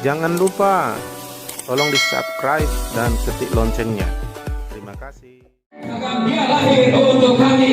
Jangan lupa tolong di subscribe dan ketik loncengnya. Terima kasih. Dia lahir untuk kami.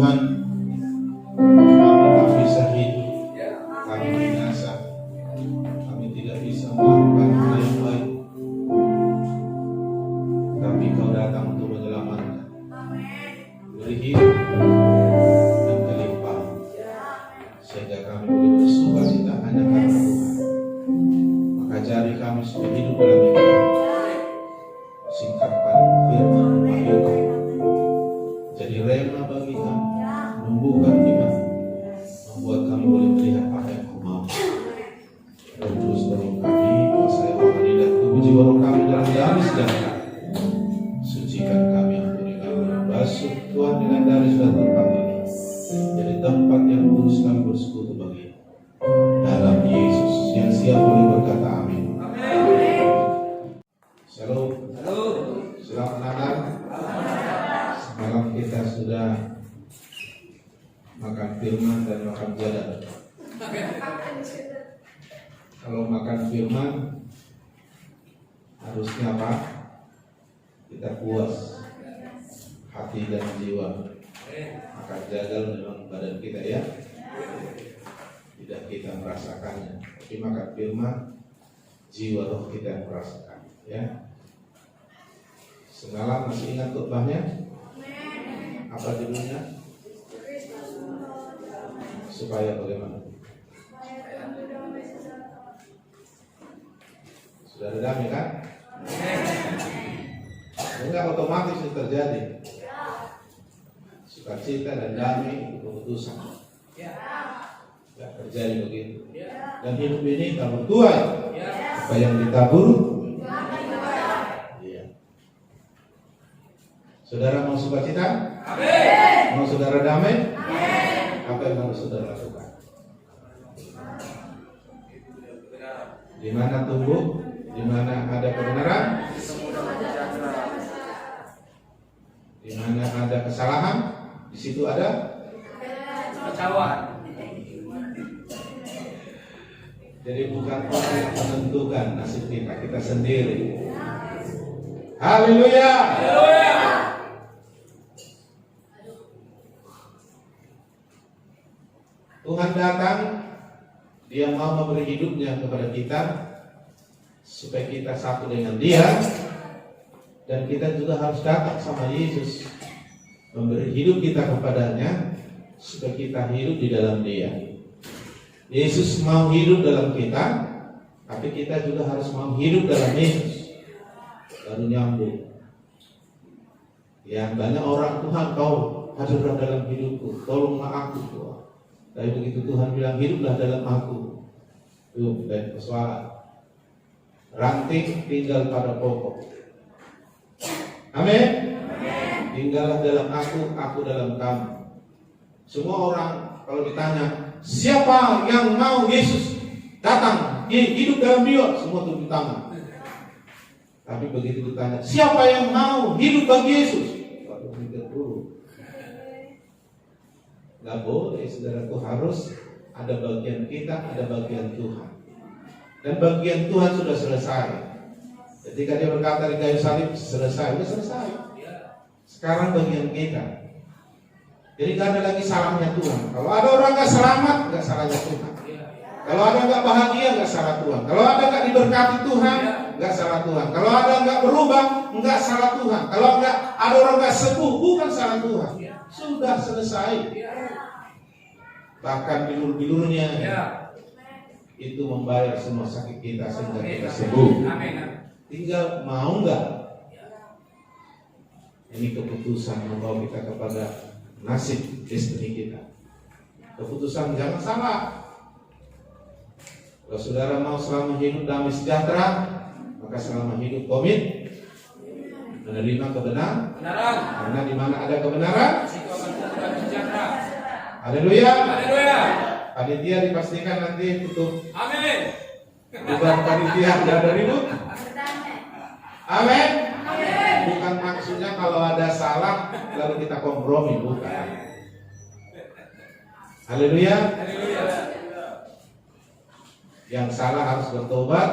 Tuhan, kami tak bisa hidup, kami binasa, kami tidak bisa melakukan hal yang baik, tapi Kau datang untuk menyelamatkan, beri hidup dan kelimpahan, sehingga kami boleh bersukacita hanya karena Tuhan. Maka jari kami supaya hidup dalam iman, singkapkan firman wahyu jadi rema bagi kami, menumbuhkan iman, membuat kami boleh melihat apa yang Kau mau. Roh Kudus tolong kami, kuasai rohani dan tubuh jiwa roh kami dalam damai sejahtera. Sucikan kami, ampuni kami, basuh Tuhan dengan darah sudah tempat ini, jadi tempat yang kudus kami bersekutu bagi. Dalam Yesus yang siap boleh berkata amin. Shalom. Selamat Natal. Semalam kita sudah makan firman dan makan jalan. Kalau makan firman harusnya apa? Kita puas hati dan jiwa. Makan jagal memang badan kita ya, tidak kita merasakannya. Tapi makan firman, jiwa roh kita yang merasakan ya. Semalam masih ingat khotbahnya? Apa judulnya? Supaya bagaimana? Sudah ada damai kan? Enggak otomatis itu terjadi. Sukacita dan damai itu keputusan. Tidak terjadi begitu. Dan hidup ini tak bertuai. Apa yang ditabur? Iya. Saudara mau sukacita? Amin. Mau saudara damai? Amin. Apa yang harus saudara lakukan? Di mana tumbuh? Di mana ada kebenaran? Di mana ada kesalahan? Di situ ada kekacauan. Jadi bukan orang yang menentukan nasib kita sendiri. Haleluya. Tuhan datang, Dia mau memberi hidupnya kepada kita supaya kita satu dengan Dia, dan kita juga harus datang sama Yesus memberi hidup kita kepadanya supaya kita hidup di dalam Dia. Yesus mau hidup dalam kita, tapi kita juga harus mau hidup dalam Yesus. Baru nyambung. Ya, banyak orang, Tuhan Kau hadirlah dalam hidupku, tolonglah aku Tuhan. Tapi begitu Tuhan bilang hiduplah dalam aku, itu dan persoalan. Ranting tinggal pada pokok. Amin. Tinggallah dalam aku dalam kamu. Semua orang kalau ditanya siapa yang mau Yesus datang hidup dalam dia, semua tunduk tangan. Tapi begitu ditanya siapa yang mau hidup bagi Yesus, waktu mikir dulu. Gak boleh, saudaraku, harus ada bagian kita, ada bagian Tuhan. Dan bagian Tuhan sudah selesai. Ketika Dia berkata di kayu salib selesai, sudah selesai. Sekarang bagian kita. Jadi gak ada lagi salahnya Tuhan. Kalau ada orang gak selamat, gak salahnya Tuhan. Kalau ada gak bahagia, gak salah Tuhan. Kalau ada gak diberkati Tuhan, gak salah Tuhan. Kalau ada gak berubah, gak salah Tuhan. Kalau ada orang gak sembuh, bukan salah Tuhan. Sudah selesai. Bahkan bilur-bilurnya itu membayar semua sakit kita sehingga kita sembuh. Tinggal mau nggak? Ini keputusan membawa kita kepada nasib destiny kita. Keputusan jangan salah. Kalau saudara mau selama hidup damai sejahtera, maka selama hidup komit menerima kebenaran. Karena di mana ada kebenaran, haleluya. Panitia dipastikan nanti tutup. Amin. Bukan panitia tidak ada ribut. Amin. Bukan maksudnya kalau ada salah lalu kita kompromi, bukan. Haleluya. Yang salah harus bertobat,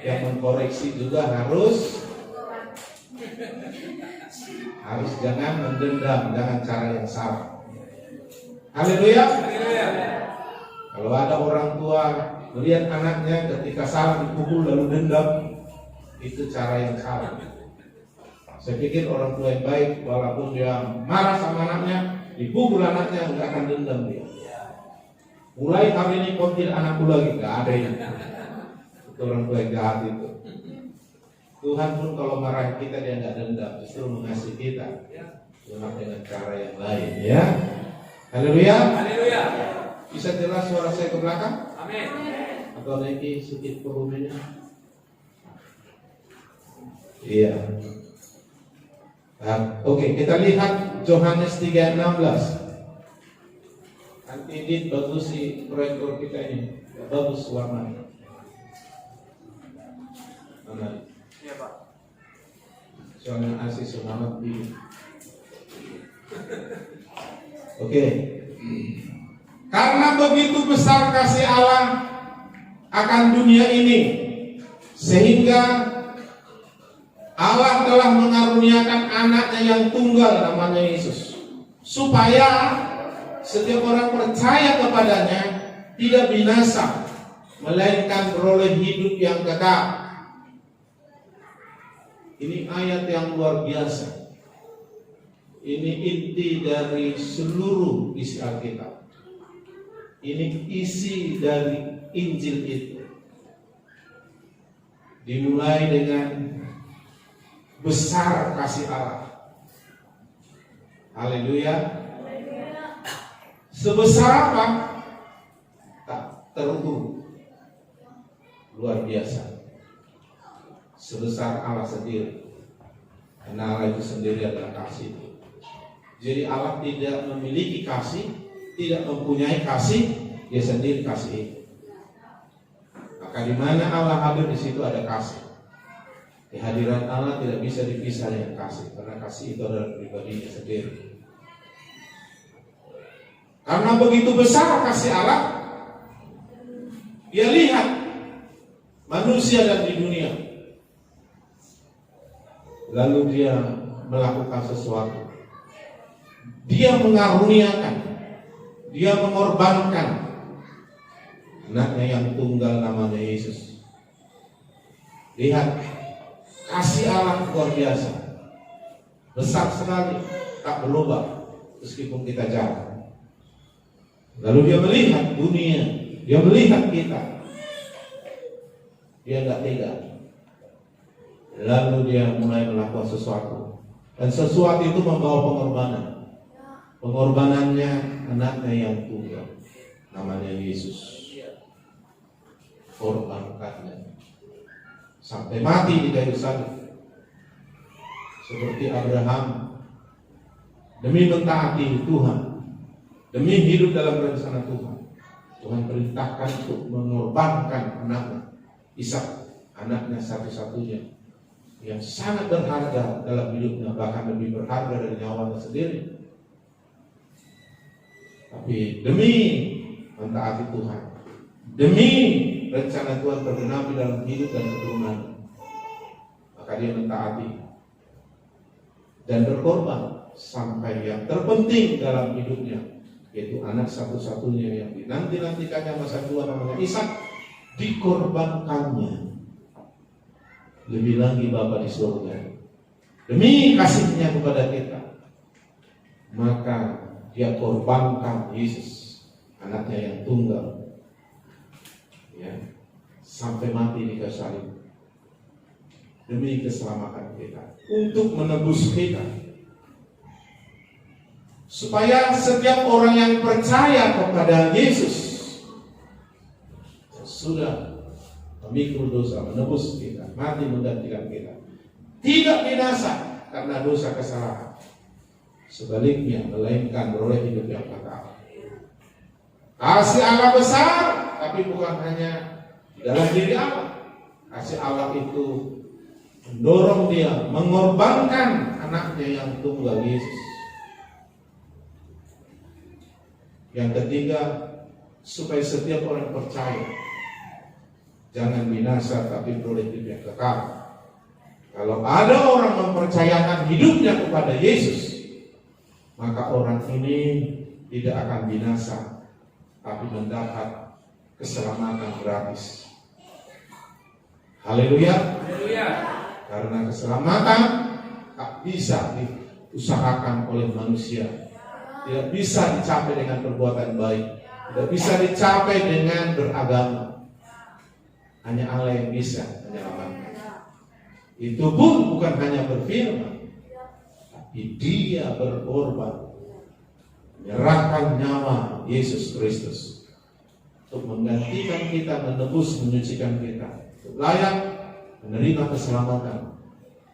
yang mengkoreksi juga harus jangan mendendam dengan cara yang salah. Haleluya. Kalau ada orang tua melihat anaknya ketika salah dipukul lalu dendam, itu cara yang salah. Saya pikir orang tua yang baik, walaupun dia marah sama anaknya, dipukul anaknya, nggak akan dendam dia. Mulai hari ini panggil anakku lagi, nggak ada ini. Itu orang tua yang jahat itu. Tuhan pun kalau marah kita dia nggak dendam, justru mengasihi kita, cuma dengan cara yang lain. Ya, haleluya. Haleluya. Bisa jelas suara saya ke belakang? Amin. Atau lagi sedikit volumenya? Iya. Oke, kita lihat Yohanes 3:16. Nanti edit bagus si proyektor kita ini, bagus warnanya. Mana? Iya, Pak. Soalnya asih semangat ini. Oke. Karena begitu besar kasih Allah akan dunia ini, sehingga Allah telah mengaruniakan anaknya yang tunggal namanya Yesus, supaya setiap orang percaya kepadanya tidak binasa, melainkan beroleh hidup yang kekal. Ini ayat yang luar biasa. Ini inti dari seluruh isi Alkitab. Ini isi dari Injil itu. Dimulai dengan besar kasih Allah. Haleluya. Sebesar apa? Tak terukur. Luar biasa. Sebesar Allah sendiri. Karena Allah itu sendiri adalah kasih. Jadi Allah tidak memiliki kasih, tidak mempunyai kasih, dia sendiri kasih. Maka di mana Allah hadir di situ ada kasih. Kehadiran Allah tidak bisa dipisah dengan kasih, karena kasih itu adalah pribadinya sendiri. Karena begitu besar kasih Allah, dia lihat manusia dan di dunia, lalu dia melakukan sesuatu. Dia mengaruniakan, dia mengorbankan anaknya yang tunggal namanya Yesus. Lihat, kasih Allah luar biasa, besar sekali, tak berubah meskipun kita jauh. Lalu dia melihat dunia, dia melihat kita, dia nggak tega. Lalu dia mulai melakukan sesuatu, dan sesuatu itu membawa pengorbanan. Pengorbanannya anaknya yang tunggal namanya Yesus. Korbankannya sampai mati di kayu salib, seperti Abraham demi mentaati Tuhan, demi hidup dalam rencana Tuhan. Tuhan perintahkan untuk mengorbankan anaknya Ishak, anaknya satu-satunya yang sangat berharga dalam hidupnya, bahkan lebih berharga dari nyawanya sendiri. Tapi demi mentaati Tuhan, demi rencana Tuhan tergenapi dalam hidup dan keturunan, maka dia mentaati dan berkorban sampai yang terpenting dalam hidupnya, yaitu anak satu-satunya yang dinanti-nantikannya masa tua namanya Ishak, dikorbankannya. Lebih lagi Bapa di surga, demi kasihnya kepada kita, maka dia korbankan Yesus, anaknya yang tunggal, ya, sampai mati di kayu salib demi keselamatan kita, untuk menebus kita, supaya setiap orang yang percaya kepada Yesus sudah memikul dosa, menebus kita, mati menggantikan kita, tidak binasa karena dosa kesalahan. Sebaliknya, melainkan beroleh hidup yang kekal. Kasih Allah besar, tapi bukan hanya dalam diri Allah. Kasih Allah itu mendorong dia mengorbankan anaknya yang tunggal Yesus. Yang ketiga, supaya setiap orang percaya jangan binasa, tapi beroleh hidup yang kekal. Kalau ada orang mempercayakan hidupnya kepada Yesus, maka orang ini tidak akan binasa, tapi mendapat keselamatan gratis. Haleluya. Karena keselamatan tak bisa diusahakan oleh manusia, tidak bisa dicapai dengan perbuatan baik, tidak bisa dicapai dengan beragama. Hanya Allah yang bisa menyelamatkan. Itu pun bukan hanya berfirman, tapi Dia berkorban, menyerahkan nyawa Yesus Kristus untuk menggantikan kita, menebus, menyucikan kita, untuk layak menerima keselamatan.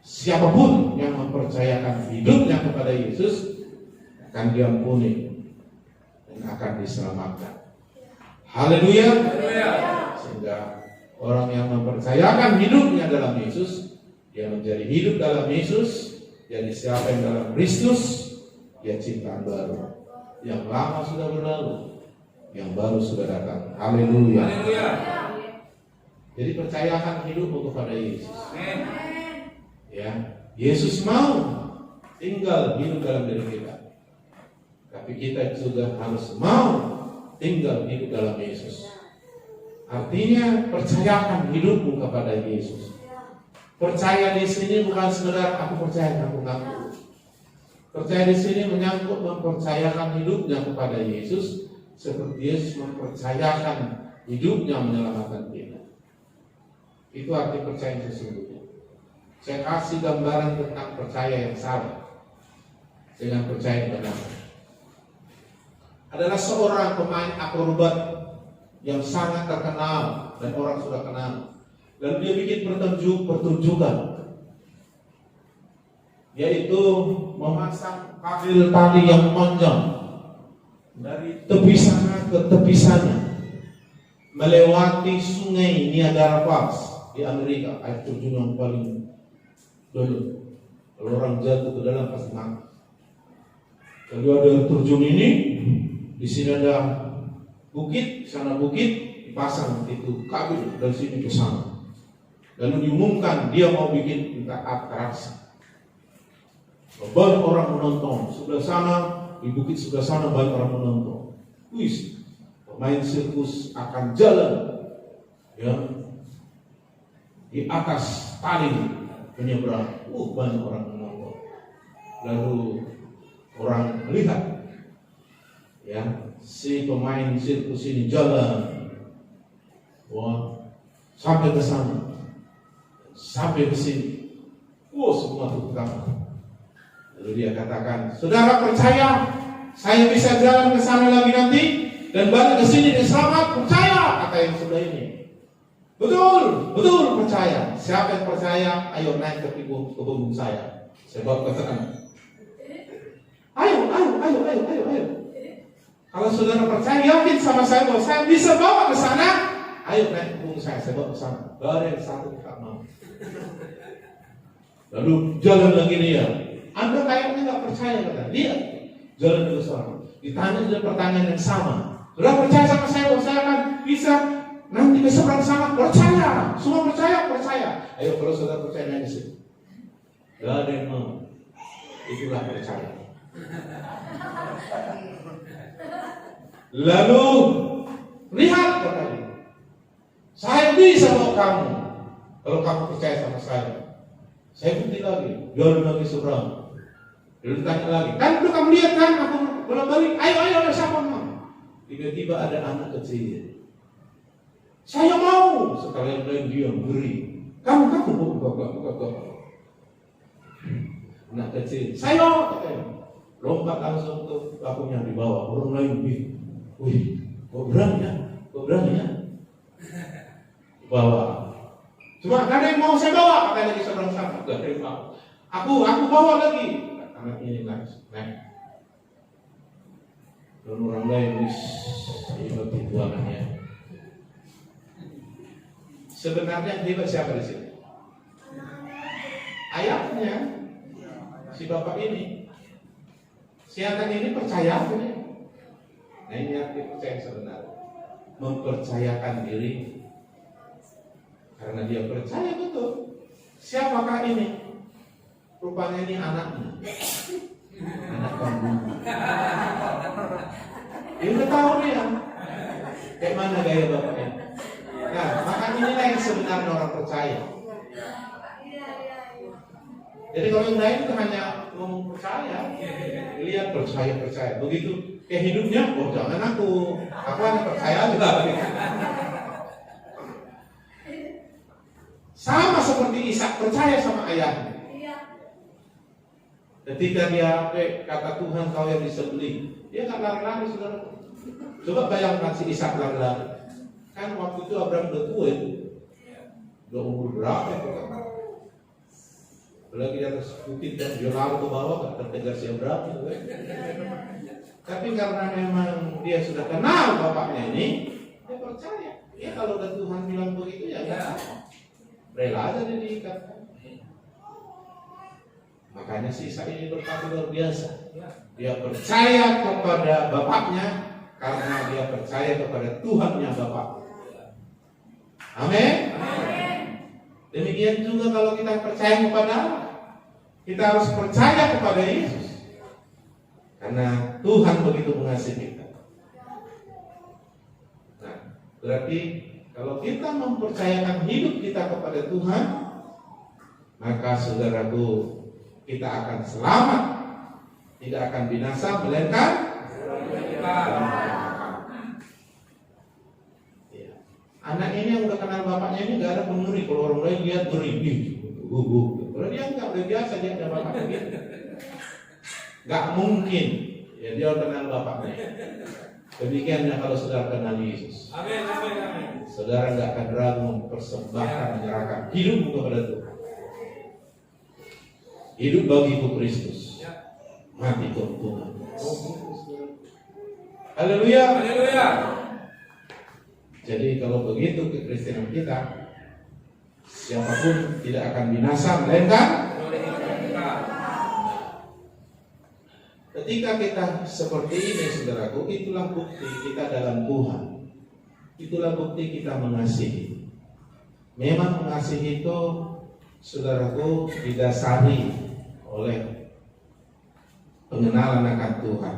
Siapapun yang mempercayakan hidupnya kepada Yesus akan diampuni dan akan diselamatkan. Haleluya. Sehingga orang yang mempercayakan hidupnya dalam Yesus, dia menjadi hidup dalam Yesus. Jadi siapa yang dalam Kristus, dia ciptaan baru. Yang lama sudah berlalu, yang baru sudah datang. Haleluya. Jadi percayakan hidupmu kepada Yesus. Ya, Yesus mau tinggal hidup dalam diri kita. Tapi kita juga harus mau tinggal hidup dalam Yesus. Artinya percayakan hidupmu kepada Yesus. Percaya di sini bukan sekedar aku percaya ngaku-ngaku. Percaya di sini menyangkut mempercayakan hidupnya kepada Yesus, seperti Yesus mempercayakan hidupnya menyelamatkan kita. Itu arti percaya yang sesungguhnya. Saya kasih gambaran tentang percaya yang salah dengan percaya yang benar. Adalah seorang pemain akrobat yang sangat terkenal dan orang sudah kenal. Lalu dia bikin pertunjukan, yaitu memasang kabel tali yang panjang dari tepi sana ke tepi sana, melewati sungai Niagara Falls di Amerika, air terjun yang paling dulu. Kalau orang jatuh ke dalam pasti mati. Lalu ada air terjun ini, di sini ada bukit, di sana bukit, dipasang itu kabel dari sini ke sana. Lalu diumumkan dia mau bikin atraksi. Banyak orang menonton. Sebelah sana, di bukit sebelah sana banyak orang menonton. Wis, pemain sirkus akan jalan, ya, di atas tali penyeberang. Banyak orang menonton. Lalu orang melihat, ya, si pemain sirkus ini jalan, sampai ke sana. Sampai ke sini, semua tepuk tangan. Lalu dia katakan, saudara percaya saya bisa jalan ke sana lagi nanti dan balik ke sini dan selamat? Percaya? Kata yang sebelah ini. Betul, betul percaya. Siapa yang percaya? Ayo naik ke punggung saya bawa ke sana. Ayo. Kalau saudara percaya, yakin sama saya bahwa saya bisa bawa ke sana, ayo naik ke punggung saya bawa ke sana. Baru yang satu tak mau. Lalu jalan lagi dia. Anda kayaknya nggak percaya, kata dia. Jalan ke sana. Ditanya juga pertanyaan yang sama. Sudah percaya sama saya bahwa saya akan bisa nanti ke seberang sana? Percaya. Semua percaya. Ayo kalau saudara percaya naik ke sini. Gak ada yang mau. Itulah percaya. Lalu lihat kata, saya bisa bawa kamu kalau kamu percaya sama saya. Saya bukti lagi, jalan lagi seberang. Lalu ditanya lagi, kan udah kamu lihat kan aku belum balik. Ayo siapa mau? Tiba-tiba ada anak kecil. Saya mau. Sekalian dia beri. Kamu buka. Anak kecil, saya lompat langsung ke bakunya di bawah. Orang lain, kok berani ya? Bawa. Cuma gak ada yang mau saya bawa, katanya lagi seberang sana. Gak ada yang mau. Aku bawa lagi. Anak ini naik. Dan orang lain hebat itu anaknya. Sebenarnya yang hebat siapa di sini? Ayahnya, si bapak ini. Si anak ini percaya apa nih? Nah ini arti percaya sebenarnya. Mempercayakan diri. Karena dia percaya betul. Siapakah ini? Rupanya ini anaknya. anak kandung. Dia udah tahu dia kayak mana gaya bapaknya. Nah, maka inilah yang sebenarnya orang percaya. Jadi kalau yang lain itu hanya ngomong percaya, lihat percaya. Begitu kayak hidupnya, oh jangan aku hanya percaya juga. Sama seperti Ishak percaya sama ayahnya. Ketika dia kata Tuhan kau yang disembelih, dia nggak lari-lari, saudara. Coba bayangkan si Ishak lari-lari. Kan waktu itu Abraham udah tua itu, udah umur berapa itu kan? Apalagi di atas bukit dan dia lari ke bawah, nggak tertegar si Abraham itu kan? Tapi karena memang dia sudah kenal bapaknya ini, dia percaya. Ya kalau udah Tuhan bilang begitu ya nggak, rela aja dia diikat. Makanya si Ishak ini berkata luar biasa. Dia percaya kepada bapaknya karena dia percaya kepada Tuhannya bapak. Amin. Demikian juga kalau kita percaya kepada Allah, kita harus percaya kepada Yesus. Karena Tuhan begitu mengasihi kita. Nah, berarti kalau kita mempercayakan hidup kita kepada Tuhan, maka saudaraku, kita akan selamat, tidak akan binasa, melainkan ya. Anak ini yang udah kenal bapaknya ini gak ada pengeri. Kalau orang lain lihat ngeri, kalau dia enggak, udah biasa dia ada bapaknya gitu. Gak mungkin ya dia udah kenal bapaknya. Demikiannya kalau saudara kenal Yesus. Amin. Saudara gak akan ragu mempersembahkan, menyerahkan hidupmu kepada Tuhan. Hidup bagiku Kristus, mati untuk Tuhan. Haleluya. Jadi kalau begitu kekristenan kita, siapapun tidak akan binasa, melainkan ketika kita seperti ini, saudaraku, itulah bukti kita dalam Tuhan. Itulah bukti kita mengasihi. Memang mengasihi itu, saudaraku, didasari oleh pengenalan akan Tuhan.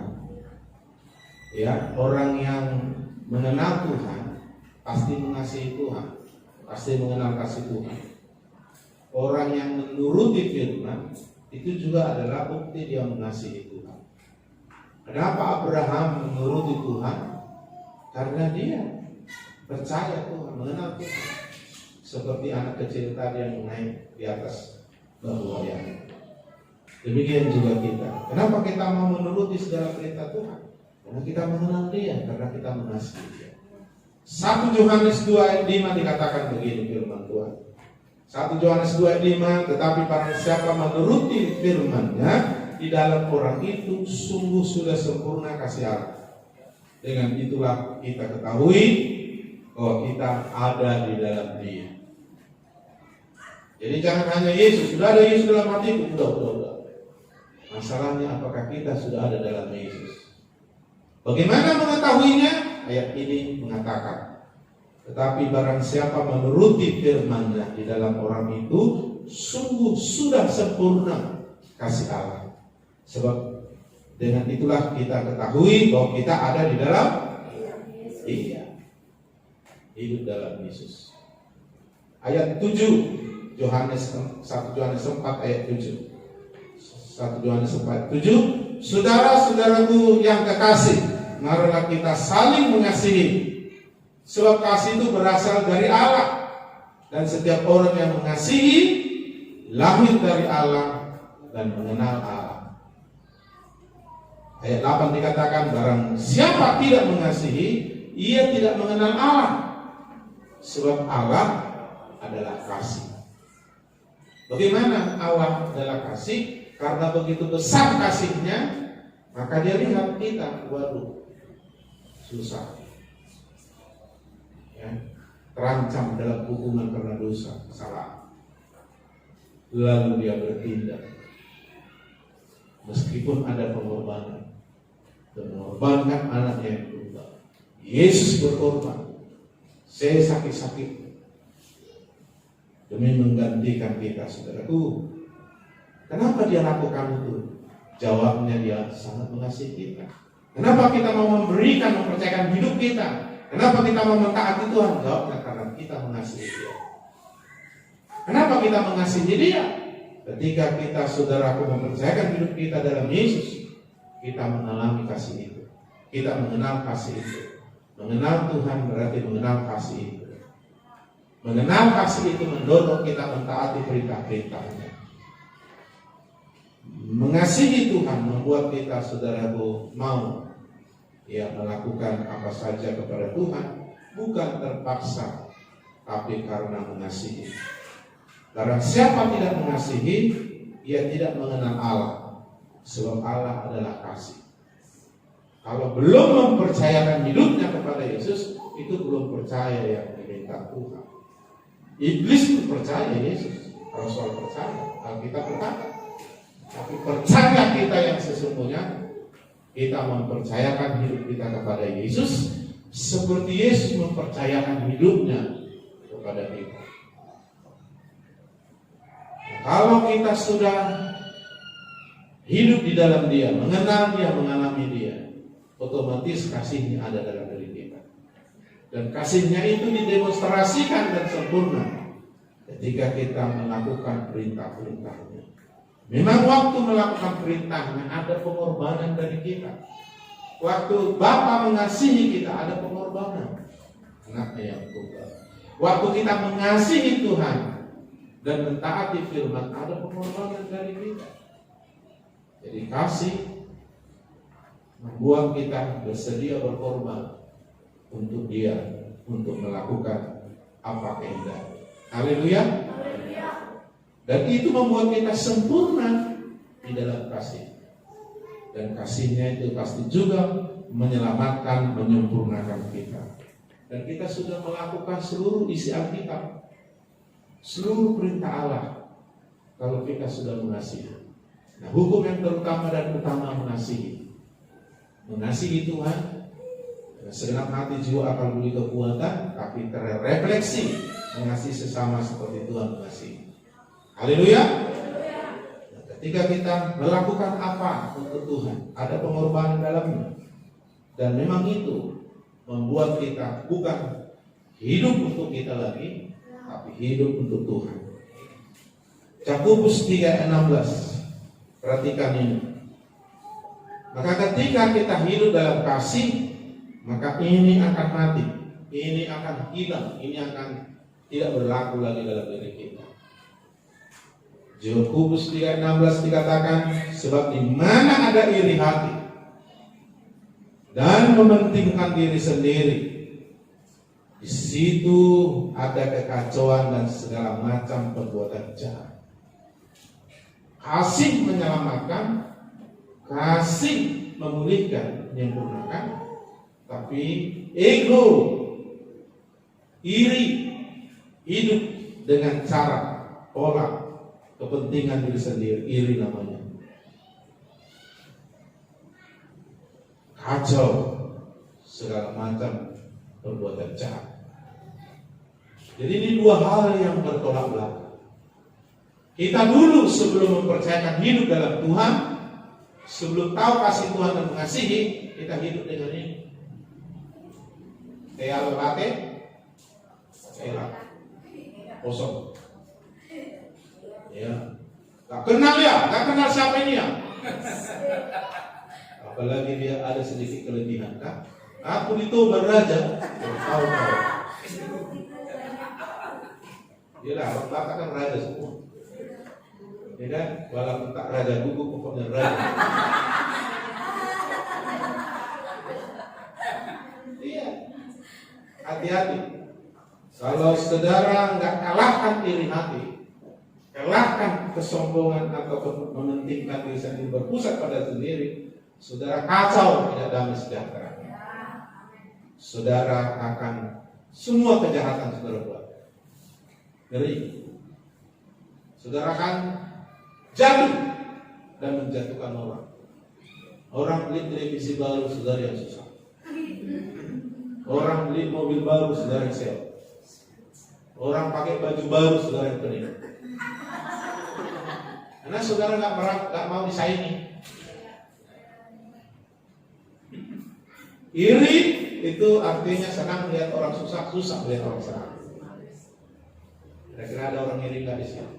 Ya, orang yang mengenal Tuhan pasti mengasihi Tuhan, pasti mengenal kasih Tuhan. Orang yang menuruti firman itu juga adalah bukti dia mengasihi Tuhan. Kenapa Abraham menuruti Tuhan? Karena dia percaya Tuhan, mengenal Tuhan. Seperti anak kecil tadi yang naik di atas batu ayam. Demikian juga kita. Kenapa kita mau menuruti segala perintah Tuhan? Karena kita mengenal Dia, karena kita mengasihi Dia. 1 Yohanes 2 ayat 5 dikatakan begini firman Tuhan. 1 Yohanes 2 ayat 5, tetapi barang siapa menuruti firman-Nya, di dalam orang itu sungguh sudah sempurna kasih Allah. Dengan itulah kita ketahui bahwa kita ada di dalam Dia. Jadi jangan hanya Yesus, sudah ada Yesus dalam hatiku, udah. Masalahnya apakah kita sudah ada dalam Yesus? Bagaimana mengetahuinya? Ayat ini mengatakan, tetapi barang siapa menuruti firman-Nya, di dalam orang itu sungguh sudah sempurna kasih Allah. Sebab dengan itulah kita ketahui bahwa kita ada di dalam hidup dalam Yesus. Ayat 7 Yohanes 1 Yohanes 4 ayat 7. 1 Yohanes 4:7, saudara-saudaraku yang kekasih, marilah kita saling mengasihi, sebab kasih itu berasal dari Allah, dan setiap orang yang mengasihi lahir dari Allah dan mengenal Allah. Ayat 8 dikatakan, barang siapa tidak mengasihi, ia tidak mengenal Allah, sebab Allah adalah kasih. Bagaimana Allah adalah kasih? Karena begitu besar kasihnya, maka dia lihat kita, waduh, susah, ya, terancam dalam hukuman karena dosa, salah. Lalu dia bertindak, meskipun ada pengorbanan, dan mengorbankan anaknya yang tunggal. Yesus berkorban, saya sakit-sakit demi menggantikan kita, saudaraku. Kenapa dia lakukan itu? Jawabnya, dia sangat mengasihi kita. Kenapa kita mau mempercayakan hidup kita? Kenapa kita mau mentaati Tuhan? Jawabnya, karena kita mengasihi Dia. Kenapa kita mengasihi Dia? Ketika kita, saudaraku, mempercayakan hidup kita dalam Yesus, kita mengalami kasih itu. Kita mengenal kasih itu. Mengenal Tuhan berarti mengenal kasih itu. Mengenal kasih itu mendorong kita mentaati perintah-perintahnya. Mengasihi Tuhan membuat kita, saudaraku, mau melakukan apa saja kepada Tuhan, bukan terpaksa, tapi karena mengasihi. Karena siapa tidak mengasihi, ia tidak mengenal Allah, sebab Allah adalah kasih. Kalau belum mempercayakan hidupnya kepada Yesus, itu belum percaya yang diminta Tuhan. Iblis pun percaya Yesus. Kalau soal percaya, Alkitab berkata, tapi percaya kita yang sesungguhnya, kita mempercayakan hidup kita kepada Yesus seperti Yesus mempercayakan hidupnya kepada kita. Nah, kalau kita sudah hidup di dalam Dia, mengenal Dia, mengalami Dia, otomatis kasihnya ada dalam diri kita. Dan kasihnya itu didemonstrasikan dan sempurna ketika kita melakukan perintah-perintahnya. Memang waktu melakukan perintahnya ada pengorbanan dari kita. Waktu Bapa mengasihi kita ada pengorbanan anaknya yang tunggal. Waktu kita mengasihi Tuhan dan mentaati firman ada pengorbanan dari kita. Jadi kasih membuat kita bersedia berkorban untuk Dia, untuk melakukan apa kehendak. Haleluya. Dan itu membuat kita sempurna di dalam kasih. Dan kasihnya itu pasti juga menyelamatkan, menyempurnakan kita. Dan kita sudah melakukan seluruh isi Alkitab, seluruh perintah Allah, kalau kita sudah mengasihi. Nah, hukum yang terutama dan utama mengasihi. Mengasihi Tuhan, segenap hati, jiwa, akal, budi, kekuatan, tapi terrefleksi mengasihi sesama seperti Tuhan mengasihi. Haleluya. Ketika kita melakukan apa untuk Tuhan, ada pengorbanan dalamnya. Dan memang itu membuat kita bukan hidup untuk kita lagi, tapi hidup untuk Tuhan. Yakobus 3:16. Perhatikan ini. Maka ketika kita hidup dalam kasih, maka ini akan mati, ini akan hilang, ini akan tidak berlaku lagi dalam diri kita. Yakobus 3:16 dikatakan, sebab di mana ada iri hati dan mementingkan diri sendiri, di situ ada kekacauan dan segala macam perbuatan jahat. Kasih menyelamatkan, kasih memulihkan, menyempurnakan, tapi ego, iri, hidup dengan cara, pola, kepentingan diri sendiri, iri namanya. Kacau, segala macam perbuatan jahat. Jadi ini dua hal yang bertolak belakang. Kita dulu sebelum mempercayakan hidup dalam Tuhan, sebelum tahu kasih Tuhan dan mengasihi, kita hidup dengan ini. Kayak latte, kayak kosong. Ya, tak kenal ya, tak kenal siapa ini ya. Apalagi dia ada sedikit kelebihan, kan? Aku ditobar raja, tahu. Dia lah, bapak kan raja semua. Ya kan, walaupun tak raja buku, pokoknya raja. Iya, hati-hati. Kalau saudara nggak kalahkan iri hati, kalahkan kesombongan atau mementingkan diri sendiri, berpusat pada sendiri, saudara kacau, tidak damai sejahtera. Saudara akan semua kejahatan saudara buat. Ngeri. Saudara akan jatuh dan menjatuhkan orang. Orang beli televisi baru, saudara yang susah. Orang beli mobil baru, saudara yang sewa. Orang pakai baju baru, saudara yang pening. Karena saudara nggak mau disaingi. Iri itu artinya senang melihat orang susah, susah melihat orang senang. Kira-kira ada orang iri nggak di sini?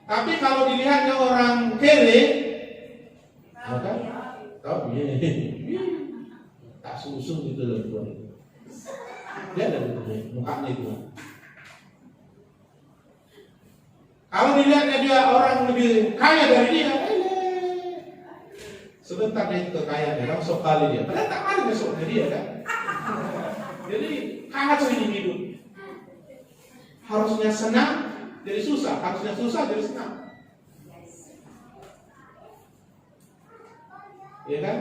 Tapi kalau dilihatnya orang kere, maka tahu tak susung gitu loh Tuhan. Dia ada mukanya itu. Kalau dilihatnya dia orang lebih kaya dari dia, sebentar dia kekayaan dia, langsung kali dia. Padahal tak ada besoknya dia kan. Jadi kacau ini hidup. Harusnya senang jadi susah, harusnya susah jadi senang. Ya kan?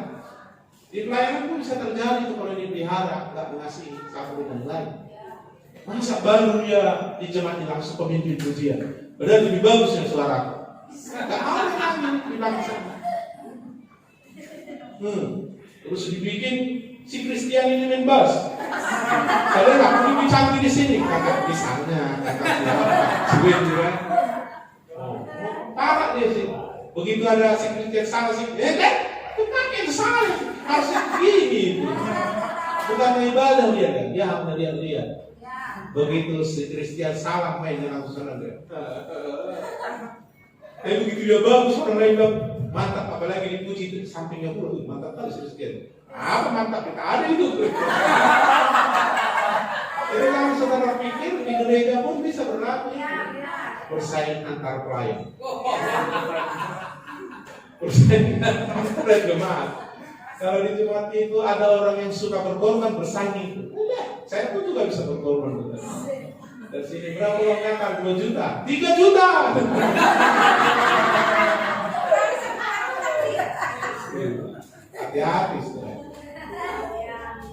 Di pelayanan pun bisa terjadi itu kalau dipelihara, nggak mengasihi satu dengan lain. Masa baru dia di jemaat langsung pemimpin pujian, padahal lebih bagus yang suara. Nggak ada lagi di belakang sana. Terus dibikin si Christian ini main bass. Padahal nggak perlu dicantik di sini, kakak di sana, kakak siapa, juga. Parah dia sih. Begitu ada si Christian salah sih, pakai salah, harusnya begini. Bukan ibadah dia kan, dia hanya lihat. Begitu si Christian salah mainnya langsung senang dia. Tapi begitu dia bagus orang lain bilang mantap, apalagi dipuji itu sampingnya pula mantap kali si Christian. Apa mantap kita ada itu. Jadi kalau saudara pikir di gereja pun bisa berlaku bersaing antar pelayan. Bersaing antar jemaat. Kalau di jemaat itu ada orang yang suka berkorban bersaing. Saya pun juga bisa berkorban. Dari sini berapa uang nyata? 2 juta, 3 juta. Hati-hati saudara.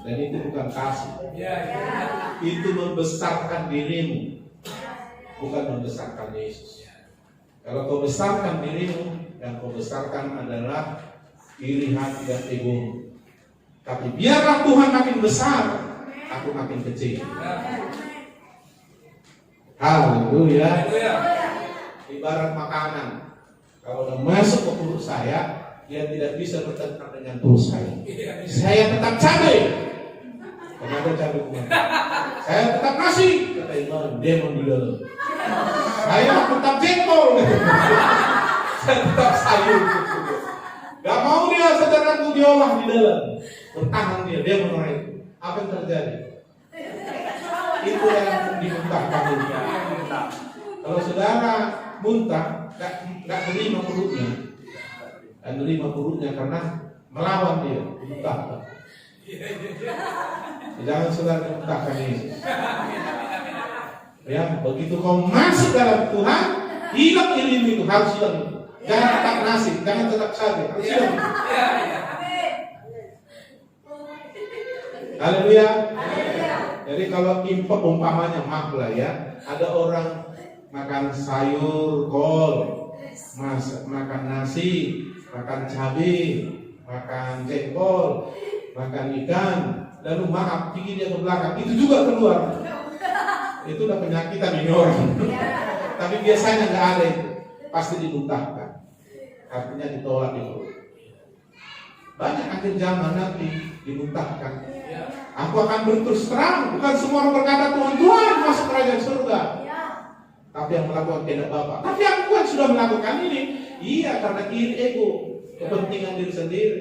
Dan itu bukan kasih. Itu membesarkan dirimu, bukan membesarkan Yesus. Kalau kau besarkan dirimu, yang kau besarkan adalah iri hati dan egomu. Tapi biarlah Tuhan makin besar, aku makin kecil. Haleluya. Ibarat makanan, kalau udah masuk ke perut saya, dia tidak bisa bertengkar dengan perut saya. Saya tetap cabai. Kenapa cabai kemana? Saya tetap nasi. Kata Imam, demon di dalam. Saya tetap jengkol. Saya tetap sayur. Gak mau dia saudaraku diolah di dalam. Bertahan dia menolak itu. Apa yang terjadi? Itu yang dimuntahkan dunia. Kalau saudara muntah, gak menerima perutnya. Dan menerima perutnya karena melawan dia, dimuntahkan. Jangan saudara dimuntahkan Yesus. Ya, begitu kau masuk dalam Tuhan, hilang irimu itu, harus hilang itu. Jangan tetap nasi, jangan tetap cabai, harus hilang itu. Haleluya. Jadi kalau impor umpamanya maaf lah ya, ada orang makan sayur, kol, makan nasi, makan cabai, makan jengkol, makan ikan, lalu maaf pikir dia ke belakang, itu juga keluar. Itu udah penyakitan ini orang. Tapi biasanya nggak ada itu, pasti dimuntahkan. Artinya ditolak itu. Banyak akhir zaman nanti dimuntahkan. Aku akan berterus terang, bukan semua orang berkata Tuhan masuk kerajaan surga. Tapi yang melakukan kehendak Bapa. Tapi aku kan sudah melakukan ini. Iya, karena iri ego, kepentingan diri sendiri.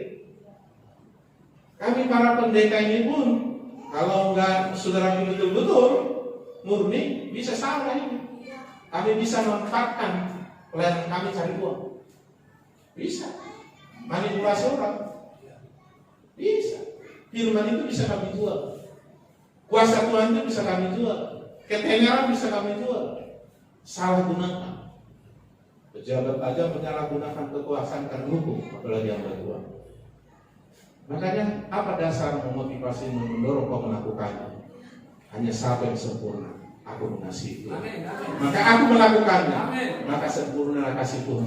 Kami para pendeta ini pun, kalau enggak saudara betul-betul murni, bisa salah ini. Kami bisa memanfaatkan pelayanan kami cari uang. Bisa. Manipulasi orang. Bisa. Firman itu bisa kami jual. Kuasa Tuhan itu bisa kami jual. Ketenaran bisa kami jual. Salah gunakan. Pejabat aja menyalahgunakan kekuasaan karena hukum, apalagi yang bertuan. Makanya apa dasar memotivasi mendorong kau melakukannya? Hanya siapa yang sempurna. Aku mengasihi Tuhan. Maka aku melakukannya. Maka sempurna kasih Tuhan.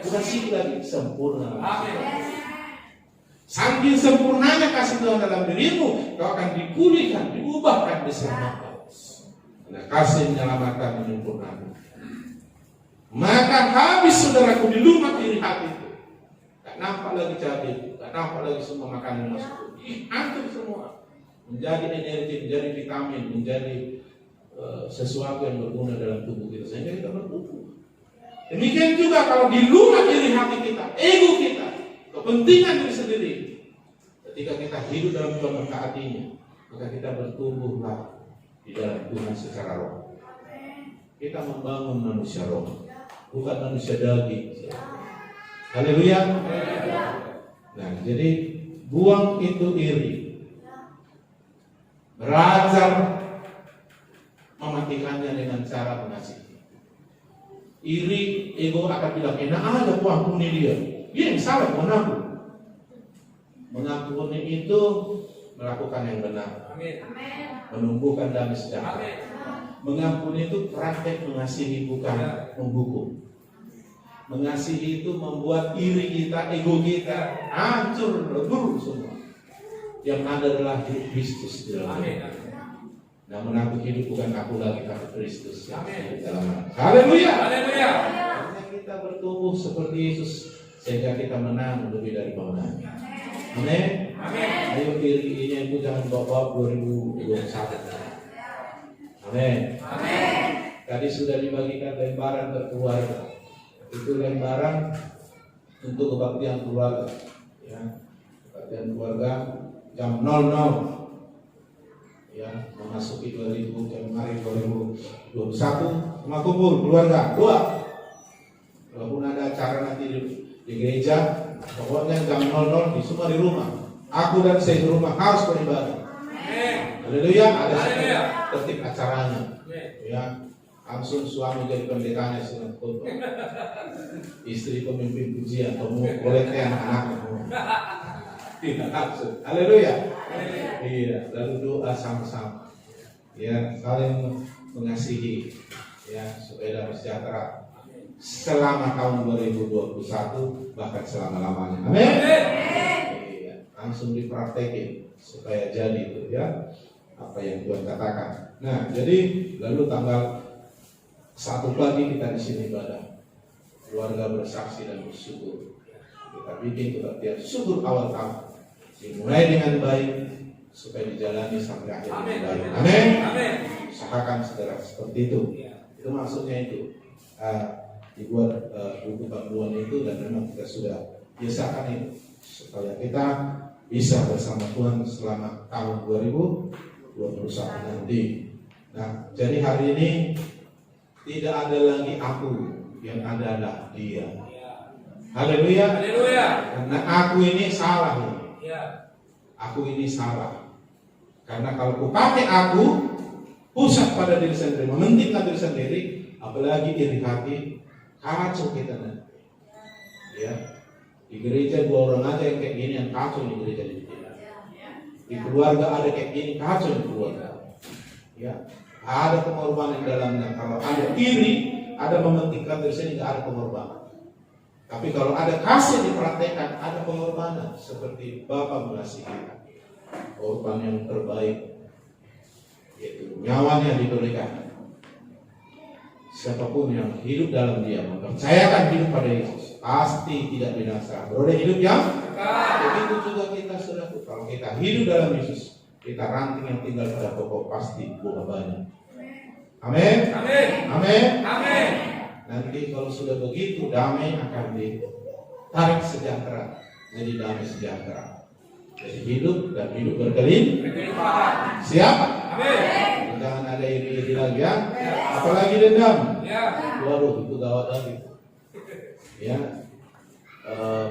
Bukan sih lagi sempurna. Saking sempurnanya kasih Tuhan dalam dirimu, kau akan dipulihkan, diubahkan, diselamatkan. Nah, kasih menyelamatkan, menyempurnakan. Maka habis saudaraku di lumat iri hati itu. Tak Gak nampak lagi cabai, gak nampak lagi semua makanan masuk. Hancur semua. Menjadi energi, menjadi vitamin, menjadi sesuatu yang berguna dalam tubuh kita sehingga kita bertumbuh. Demikian juga kalau di luar diri hati kita, ego kita, kepentingan diri sendiri, ketika kita hidup dalam Tuhan mentaatinya, maka kita bertumbuhlah di dalam Tuhan secara roh. Kita membangun manusia roh, bukan manusia daging. Haleluya. Nah, jadi buang itu iri. Belajar mematikannya dengan cara mengasihi. Iri, ego akan bilang, enak aja aku ampuni dia. Dia yang salah, mengaku. Mengampuni itu melakukan yang benar. Menumbuhkan damai sejahtera. Mengampuni itu praktek mengasihi, bukan menghukum. Mengasihi itu membuat iri kita, ego kita hancur, lebur semua. Yang ada adalah hidup Kristus di dalam kita. Namun aku hidup bukan aku lagi, tapi Kristus yang hidup dalam aku. Haleluya. Haleluya. Karena kita bertumbuh seperti Yesus sehingga kita menang lebih dari pemenang. Amin. Amin. Ayo iri-irinya itu jangan bawa 2021. Amin. Amin. Tadi sudah dibagikan lembaran berkeluarga. Itu lembaran untuk kebaktian keluarga. Ya, kebaktian keluarga jam 00. Ya, memasuki 2000 Januari 2021 sama kumpul keluarga 2. Walaupun ada acara nanti di gereja, pokoknya jam 00 di semua di rumah. Aku dan saya di rumah harus beribadah. Haleluya. Ada tertib acaranya. Ya, langsung suami jadi pendetanya senang khotbah. Istri pemimpin pujian, koleknya anak-anaknya. Tidak langsung. Haleluya. Iya, lalu doa sama-sama. Ya, saling mengasihi. Ya, supaya damai sejahtera selama tahun 2021 bahkan selama-lamanya. Amin. Iya, langsung dipraktekin supaya jadi itu ya apa yang Tuhan katakan. Nah, jadi lalu tanggal 1 pagi kita di sini ibadah. Keluarga bersaksi dan bersyukur. Kita bikin kebaktian syukur awal tahun. Dimulai dengan baik supaya dijalani sampai akhir dengan baik. Amin. Usahakan segera seperti itu. Itu maksudnya itu. Dibuat buku panduan itu dan memang kita sudah biasakan itu supaya kita bisa bersama Tuhan selama tahun 2021 nanti. Nah, jadi hari ini tidak ada lagi aku, yang ada adalah Dia. Haleluya. Haleluya. Karena aku ini salah nih. Aku ini salah. Karena kalau aku pakai aku pusat pada diri sendiri, mementingkan diri sendiri, apalagi iri hati, kacau kita nanti. Ya, di gereja 2 orang aja yang kayak gini yang kacau di gereja di kita. Di keluarga ada kayak gini kacau di keluarga. Ya, ada pengorbanan di dalamnya. Kalau ada iri, ada mementingkan diri sendiri, nggak ada pengorbanan. Tapi kalau ada kasih dipraktekkan, ada pengorbanan seperti Bapa mengasihi kita. Korban yang terbaik, yaitu nyawanya diberikan. Siapapun yang hidup dalam Dia, mempercayakan hidup pada Yesus, pasti tidak binasa, beroleh hidup yang kekal. Begitu juga kita saudaraku, kalau kita hidup dalam Yesus, kita ranting yang tinggal pada pokok pasti buah banyak. Amin. Amin. Amin. Amin. Nanti kalau sudah begitu, damai akan ditarik sejahtera, jadi damai sejahtera. Jadi hidup dan hidup berkelimpahan. Siap? Amin. Jangan ada iri-iri lagi ya. Apalagi dendam. Waduh, itu gawat lagi. Ya,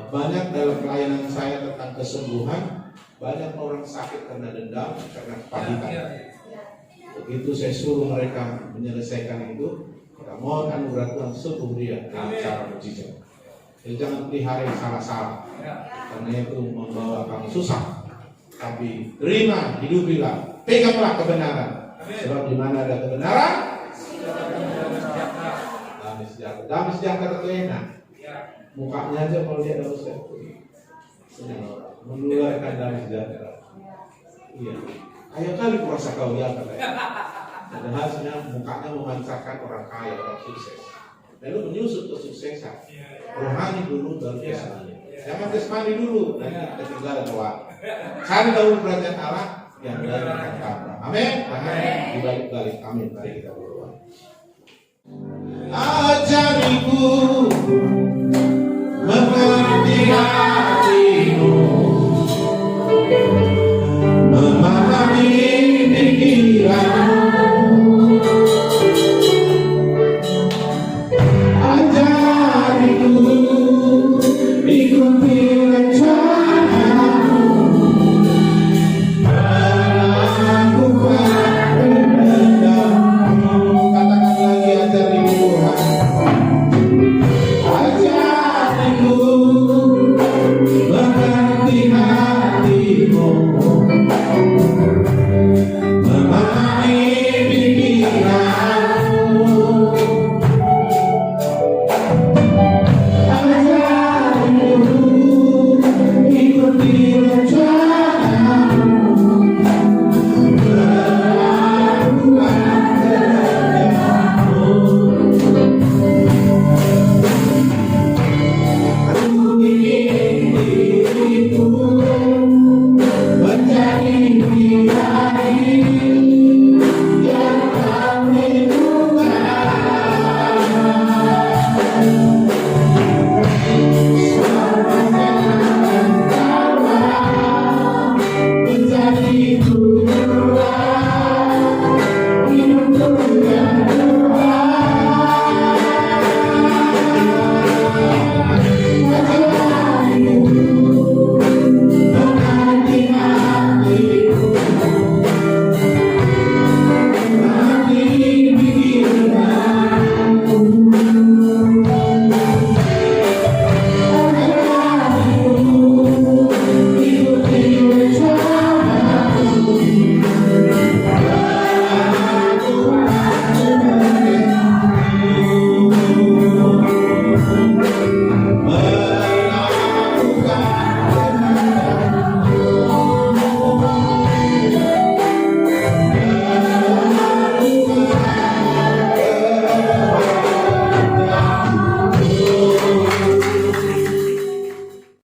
banyak dalam pelayanan saya tentang kesembuhan, banyak orang sakit karena dendam, karena kepahitan. Begitu saya suruh mereka menyelesaikan itu, kita mohon anugerah Tuhan sembuh dia dengan cara mujizat. Jadi jangan pelihara yang salah-salah, karena itu membawa kamu susah. Tapi terima, hidupilah, peganglah kebenaran. Sebab di mana ada kebenaran, damai sejahtera. Damai sejahtera itu enak. Mukanya aja kalau dia ada usaha, menularkan damai sejahtera. Iya. Kaya kali kurasa kau ya katanya. Padahal sebenarnya mukanya memancarkan orang kaya, orang sukses. Lalu menyusut kesuksesan. Rohani dulu baru kesalahan. Jangan jasmani dulu, nanti ketinggalan waktu. Cari dahulu kerajaan Allah yang dari Abraham. Amin. Amin. Dibalik-balik. Amin. Mari kita berdoa. Ajariku mengerti